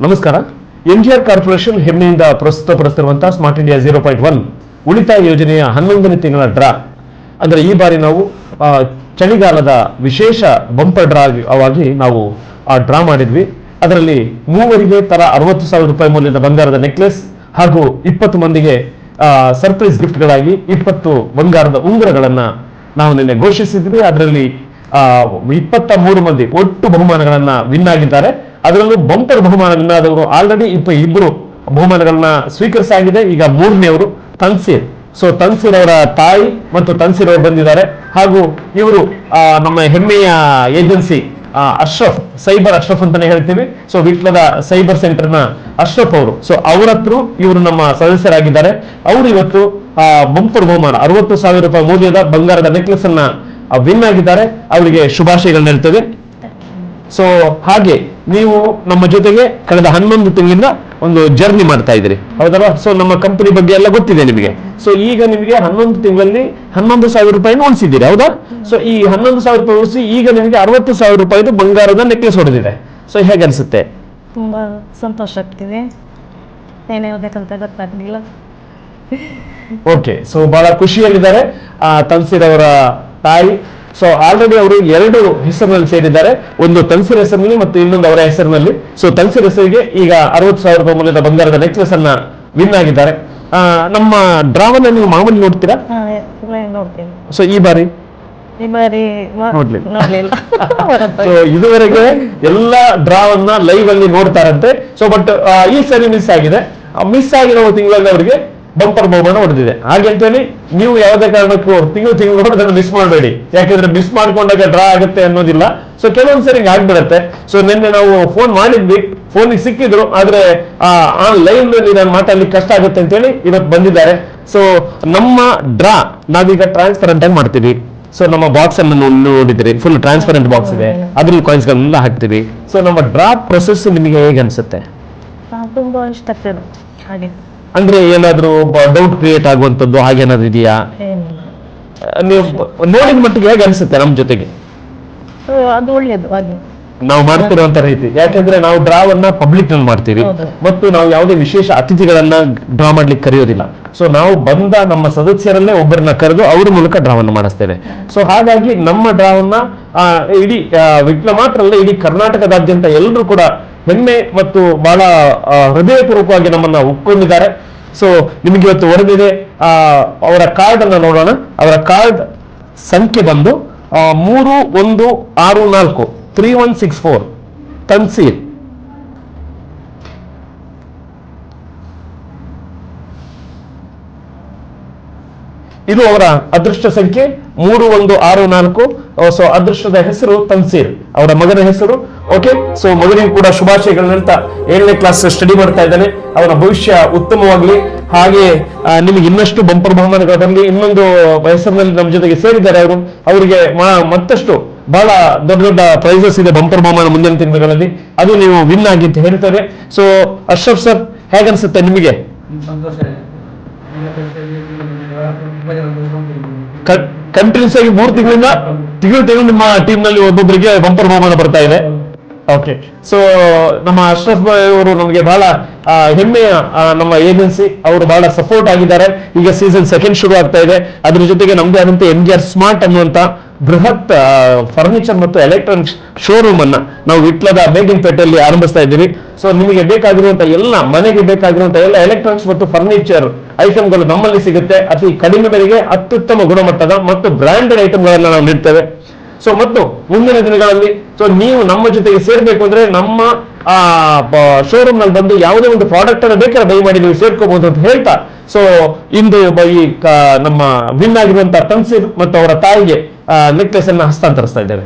ನಮಸ್ಕಾರ. ಎನ್ಜಿಆರ್ ಕಾರ್ಪೊರೇಷನ್ ಹೆಮ್ಮೆಯಿಂದ ಪ್ರಸ್ತುತಪಡಿಸುತ್ತಿರುವಂತಹ smart India 0.1 ಉಳಿತಾಯ ಯೋಜನೆಯ 11ನೇ ತಿಂಗಳ ಡ್ರಾ. ಅಂದ್ರೆ ಈ ಬಾರಿ ನಾವು ಚಳಿಗಾಲದ ವಿಶೇಷ ಬಂಪರ್ ಡ್ರಾ ಆಗಿ ನಾವು ಡ್ರಾ ಮಾಡಿದ್ವಿ. ಅದರಲ್ಲಿ ಮೂವರಿಗೆ ತರ 60,000 ರೂಪಾಯಿ ಮೌಲ್ಯದ ಬಂಗಾರದ ನೆಕ್ಲೆಸ್ ಹಾಗೂ 20 ಮಂದಿಗೆ ಸರ್ಪ್ರೈಸ್ ಗಿಫ್ಟ್ಗಳಾಗಿ 20 ಬಂಗಾರದ ಉಂಗುರಗಳನ್ನ ನಾವು ನಿನ್ನೆ ಘೋಷಿಸಿದ್ವಿ. ಅದರಲ್ಲಿ 23 ಮಂದಿ ಒಟ್ಟು ಬಹುಮಾನಗಳನ್ನ ವಿನ್ ಆಗಿದ್ದಾರೆ. ಅದರಲ್ಲೂ ಬಂಪರ್ ಬಹುಮಾನ ವಿನ್ ಆದವರು ಆಲ್ರೆಡಿ 2 ಬಹುಮಾನಗಳನ್ನ ಸ್ವೀಕರಿಸಾಗಿದೆ. ಈಗ 3ನೇವರು ತನ್ಸೀರ್. ಸೊ ತನ್ಸೀರ್ ಅವರ ತಾಯಿ ಮತ್ತು ತನ್ಸೀರ್ ಅವರು ಬಂದಿದ್ದಾರೆ. ಹಾಗೂ ಇವರು ನಮ್ಮ ಹೆಮ್ಮೆಯ ಏಜೆನ್ಸಿ ಅಶ್ರಫ್, ಸೈಬರ್ ಅಶ್ರಫ್ ಅಂತಾನೆ ಹೇಳ್ತೀವಿ. ಸೊ ವಿಟ್ಲದ ಸೈಬರ್ ಸೆಂಟರ್ ನ ಅಶ್ರಫ್ ಅವರು. ಸೊ ಅವರ ಹತ್ರ ಇವರು ನಮ್ಮ ಸದಸ್ಯರಾಗಿದ್ದಾರೆ. ಅವರು ಇವತ್ತು ಬಂಪರ್ ಬಹುಮಾನ 60,000 ರೂಪಾಯಿ ಮೌಲ್ಯದ ಬಂಗಾರದ ನೆಕ್ಲೆಸ್ ಅನ್ನ ವಿನ್ ಆಗಿದ್ದಾರೆ. ಅವರಿಗೆ ಶುಭಾಶಯಗಳನ್ನ ಹೇಳ್ತೇವೆ. ಸೊ ಹಾಗೆ ನೀವು ನಮ್ಮ ಜೊತೆಗೆ ಕಳೆದ 11 ತಿಂಗಳಿಂದ ಒಂದು ಜರ್ನಿ ಮಾಡ್ತಾ ಇದ್ದೀರಿ, ಹೌದಲ್ವಾ? ಸೊ ನಮ್ಮ ಕಂಪನಿ ಬಗ್ಗೆ ಎಲ್ಲ ಗೊತ್ತಿದೆ ನಿಮಗೆ. ಸೊ ಈಗ ನಿಮಗೆ 11 ತಿಂಗಳಲ್ಲಿ 11,000 ರೂಪಾಯಿ ಉಳಿಸಿದ್ದೀರಿ, ಹೌದಾ? ಸೊ ಈ 11,000 ರೂಪಾಯಿ ಉಳಿಸಿ ಈಗ ನಿಮಗೆ 60,000 ರೂಪಾಯಿದು ಬಂಗಾರದ ನೆಕ್ಲೆಸ್ ಹೊಡೆದಿದೆ. ಸೊ ಹೇಗೆ ಅನ್ಸುತ್ತೆ? ತುಂಬಾ ಸಂತೋಷ ಆಗ್ತಿದೆ. ಏನೇ ಹೇಳ್ಬೇಕಂತ ಗೊತ್ತಾಗ್ಲಿಲ್ಲ. ಓಕೆ, ಸೊ ಬಹಳ ಖುಷಿಯಲ್ಲಿದ್ದಾರೆ ತನ್ಸೀರ್ ಅವರ ತಾಯಿ. ಸೊ ಆಲ್ರೆಡಿ ಅವರು 2 ಹೆಸರಿನಲ್ಲಿ ಸೇರಿದ್ದಾರೆ, ಒಂದು ತನ್ಸೀರ್ ಹೆಸರಿನಲ್ಲಿ ಮತ್ತು ಇನ್ನೊಂದು ಅವರ ಹೆಸರಿನಲ್ಲಿ. ಸೊ ತನ್ಸೀರ್ ಹೆಸರಿಗೆ ಈಗ 60,000 ರೂಪಾಯಿ ಮೌಲ್ಯದ ಬಂಗಾರದ ನೆಕ್ಲೆಸ್ ಅನ್ನ ವಿನ್ ಆಗಿದ್ದಾರೆ. ನಮ್ಮ ಡ್ರಾವನ್ನ ನೀವು ಮಾಮೂಲಿ ನೋಡ್ತೀರಾ? ನೋಡ್ತೀನಿ. ಸೊ ಈ ಬಾರಿ ನೋಡ್ಲಿಲ್ಲ. ಸೊ ಇದುವರೆಗೆ ಎಲ್ಲ ಡ್ರಾವನ್ನ ಲೈವ್ ಅಲ್ಲಿ ನೋಡ್ತಾರಂತೆ. ಸೊ ಬಟ್ ಈ ಸರಿ ಮಿಸ್ ಆಗಿದೆ. ಮಿಸ್ ಆಗಿರೋ ತಿಂಗಳಲ್ಲಿ ಅವರಿಗೆ ಬಂಪರ್ ಬಹುಮಾನ ಹೊಡೆದಿದೆ. ಹಾಗೆ ಅಂತೇಳಿ ನೀವು ಯಾವುದೇ ಕಾರಣಕ್ಕೂ ತಿಂಗಳು ನೋಡೋದನ್ನ ಮಿಸ್ ಮಾಡಬೇಡಿ. ಯಾಕಂದ್ರೆ ಮಿಸ್ ಮಾಡ್ಕೊಂಡಾಗ ಡ್ರಾ ಆಗುತ್ತೆ ಅನ್ನೋದಿಲ್ಲ. ಸೊ ಕೆಲವೊಂದ್ಸರಿ ಆಗ್ಬಿಡತ್ತೆ. ಸೊ ನಿನ್ನೆ ನಾವು ಫೋನ್ ಮಾಡಿದ್ವಿ, ಫೋನಿಗೆ ಸಿಕ್ಕಿದ್ರು, ಆದ್ರೆ ಲೈವ್ ನಲ್ಲಿ ನಾನು ಮಾತಾಡ್ಲಿಕ್ಕೆ ಕಷ್ಟ ಆಗುತ್ತೆ ಅಂತೇಳಿ ಇವತ್ತು ಬಂದಿದ್ದಾರೆ. ಸೊ ನಮ್ಮ ಡ್ರಾ ನಾವೀಗ ಟ್ರಾನ್ಸ್ಪರೆಂಟ್ ಆಗಿ ಮಾಡ್ತೀವಿ. ಸೊ ನಮ್ಮ ಬಾಕ್ಸ್ ಅನ್ನು ನೋಡಿದ್ರಿ, ಫುಲ್ ಟ್ರಾನ್ಸ್ಪರೆಂಟ್ ಬಾಕ್ಸ್ ಇದೆ, ಅದ್ರಲ್ಲಿ ಕಾಯಿನ್ಸ್ ಗಳನ್ನೆಲ್ಲ ಹಾಕ್ತೀವಿ. ಸೊ ನಮ್ಮ ಡ್ರಾ ಪ್ರೊಸೆಸ್ ನಿಮಗೆ ಹೇಗೆ ಅನ್ಸುತ್ತೆ? ತುಂಬಾ ಇಷ್ಟ ಆಗ್ತದೆ. ಹಾಗೆ ಅಂದ್ರೆ ಏನಾದ್ರೂ ಡೌಟ್ ಕ್ರಿಯೇಟ್ ಆಗುವಂತದ್ದು ಹಾಗೇನಾದ್ರು ಇದೆಯಾ? ನೀವು ನೋಡಿದ ಮಟ್ಟಿಗೆ ಹೇಗೆ ಅನ್ಸುತ್ತೆ ನಮ್ಮ ಜೊತೆಗೆ ಅದು ಒಳ್ಳೇದು ಹಾಗೆ ನಾವು ಮಾಡ್ತಿರುವಂತ ರೀತಿ? ಯಾಕಂದ್ರೆ ನಾವು ಡ್ರಾವನ್ನ ಪಬ್ಲಿಕ್ ನಲ್ಲಿ ಮಾಡ್ತೀವಿ ಮತ್ತು ನಾವು ಯಾವುದೇ ವಿಶೇಷ ಅತಿಥಿಗಳನ್ನ ಡ್ರಾ ಮಾಡ್ಲಿಕ್ಕೆ ಕರೆಯೋದಿಲ್ಲ. ಸೊ ನಾವು ಬಂದ ನಮ್ಮ ಸದಸ್ಯರಲ್ಲೇ ಒಬ್ಬರನ್ನ ಕರೆದು ಅವ್ರ ಮೂಲಕ ಡ್ರಾವನ್ನ ಮಾಡಿಸ್ತೇವೆ. ಸೊ ಹಾಗಾಗಿ ನಮ್ಮ ಡ್ರಾವನ್ನ ಇಡೀ ವಿಟ್ಲ ಮಾತ್ರ ಅಲ್ಲ, ಇಡೀ ಕರ್ನಾಟಕದಾದ್ಯಂತ ಎಲ್ಲರೂ ಕೂಡ ಹೆಮ್ಮೆ ಮತ್ತು ಬಹಳ ಹೃದಯಪೂರ್ವಕವಾಗಿ ನಮ್ಮನ್ನ ಒಪ್ಕೊಂಡಿದ್ದಾರೆ. ಸೊ ನಿಮಗೆ ಇವತ್ತು ಹೊರದಿದೆ ಅವರ ಕಾರ್ಡ್ ಅನ್ನ ನೋಡೋಣ. ಅವರ ಕಾರ್ಡ್ ಸಂಖ್ಯೆ ಬಂದು 3164 3164 ತನ್ಸೀರ್. ಇದು ಅವರ ಅದೃಷ್ಟ ಸಂಖ್ಯೆ 3164. ಸೊ ಅದೃಷ್ಟದ ಹೆಸರು ತನ್ಸೀರ್, ಅವರ ಮಗನ ಹೆಸರು. ಓಕೆ, ಸೊ ಮಗನಿಗೆ ಕೂಡ ಶುಭಾಶಯಗಳನ್ನ ಹೇಳ್ತಾ 7ನೇ ಕ್ಲಾಸ್ ಸ್ಟಡಿ ಮಾಡ್ತಾ ಇದ್ದಾನೆ. ಅವನ ಭವಿಷ್ಯ ಉತ್ತಮವಾಗ್ಲಿ. ಹಾಗೆ ನಿಮಗೆ ಇನ್ನಷ್ಟು ಬಂಪರ್ ಬಹುಮಾನಗಳು ಬರಲಿ. ಇನ್ನೊಂದು ಹೆಸರಿನಲ್ಲಿ ನಮ್ಮ ಜೊತೆಗೆ ಸೇರಿದ್ದಾರೆ ಅವರು. ಅವರಿಗೆ ಮತ್ತಷ್ಟು ಬಹಳ ದೊಡ್ಡ ದೊಡ್ಡ ಪ್ರೈಸಸ್ ಇದೆ ಬಂಪರ್ ಬಹುಮಾನ ಮುಂದಿನ ತಿಂಗಳಲ್ಲಿ. ಅದು ನೀವು ವಿನ್ ಆಗಿ ಅಂತ ಹೇಳ್ತಾರೆ. ಸೊ ಅಶ್ರಫ್ ಸರ್, ಹೇಗನ್ಸುತ್ತೆ ನಿಮಗೆ? ಕಂಟಿನ್ಯೂಸ್ ಆಗಿ 3 ತಿಂಗಳು ನಿಮ್ಮ ಟೀಮ್ ನಲ್ಲಿ ಒಬ್ಬೊಬ್ಬರಿಗೆ ಬಂಪರ್ ಬಹುಮಾನ ಬರ್ತಾ ಇದೆ. ಓಕೆ, ಸೊ ನಮ್ಮ ಅಶ್ರಫ್ ಭಾಯ್ ಅವರು ನಮಗೆ ಬಹಳ ಹೆಮ್ಮೆಯ ನಮ್ಮ ಏಜೆನ್ಸಿ. ಅವರು ಬಹಳ ಸಪೋರ್ಟ್ ಆಗಿದ್ದಾರೆ. ಈಗ ಸೀಸನ್ 2 ಶುರು ಆಗ್ತಾ ಇದೆ. ಅದ್ರ ಜೊತೆಗೆ ನಮ್ದೇ ಆದಂತೆ ಎನ್ಜಿಆರ್ ಸ್ಮಾರ್ಟ್ ಅನ್ನುವಂತ ಬೃಹತ್ ಫರ್ನಿಚರ್ ಮತ್ತು ಎಲೆಕ್ಟ್ರಾನಿಕ್ಸ್ ಶೋರೂಮ್ ಅನ್ನ ನಾವು ವಿಟ್ಲದ ಬೇಗಂಪೇಟೆಯಲ್ಲಿ ಆರಂಭಿಸ್ತಾ ಇದ್ದೀವಿ. ಸೊ ನಿಮಗೆ ಬೇಕಾಗಿರುವಂತಹ ಎಲ್ಲ, ಮನೆಗೆ ಬೇಕಾಗಿರುವಂತಹ ಎಲ್ಲ ಎಲೆಕ್ಟ್ರಾನಿಕ್ಸ್ ಮತ್ತು ಫರ್ನಿಚರ್ ಐಟಮ್ಗಳು ನಮ್ಮಲ್ಲಿ ಸಿಗುತ್ತೆ. ಅತಿ ಕಡಿಮೆ ಬೆಲೆಗೆ ಅತ್ಯುತ್ತಮ ಗುಣಮಟ್ಟದ ಮತ್ತು ಬ್ರಾಂಡೆಡ್ ಐಟಮ್ಗಳನ್ನ ನಾವು ನೀಡ್ತೇವೆ. ಸೊ ಮತ್ತು ಮುಂದಿನ ದಿನಗಳಲ್ಲಿ ಸೊ ನೀವು ನಮ್ಮ ಜೊತೆಗೆ ಸೇರ್ಬೇಕು ಅಂದ್ರೆ ನಮ್ಮ ಶೋರೂಮ್ ನಲ್ಲಿ ಬಂದು ಯಾವುದೇ ಒಂದು ಪ್ರಾಡಕ್ಟ್ ಅನ್ನು ಬೇಕಾದ್ರೆ ಬೈ ಮಾಡಿ ನೀವು ಸೇರ್ಕೋಬಹುದು ಅಂತ ಹೇಳ್ತಾ, ಸೊ ಇಂದು ಈ ನಮ್ಮ ವಿನ್ ಆಗಿರುವಂತಹ ತನ್ಸೀರ್ ಮತ್ತು ಅವರ ತಾಯಿಗೆ ನೆಕ್ಲೆಸ್ ಅನ್ನ ಹಸ್ತಾಂತರಿಸ್ತಾ ಇದ್ದೇವೆ.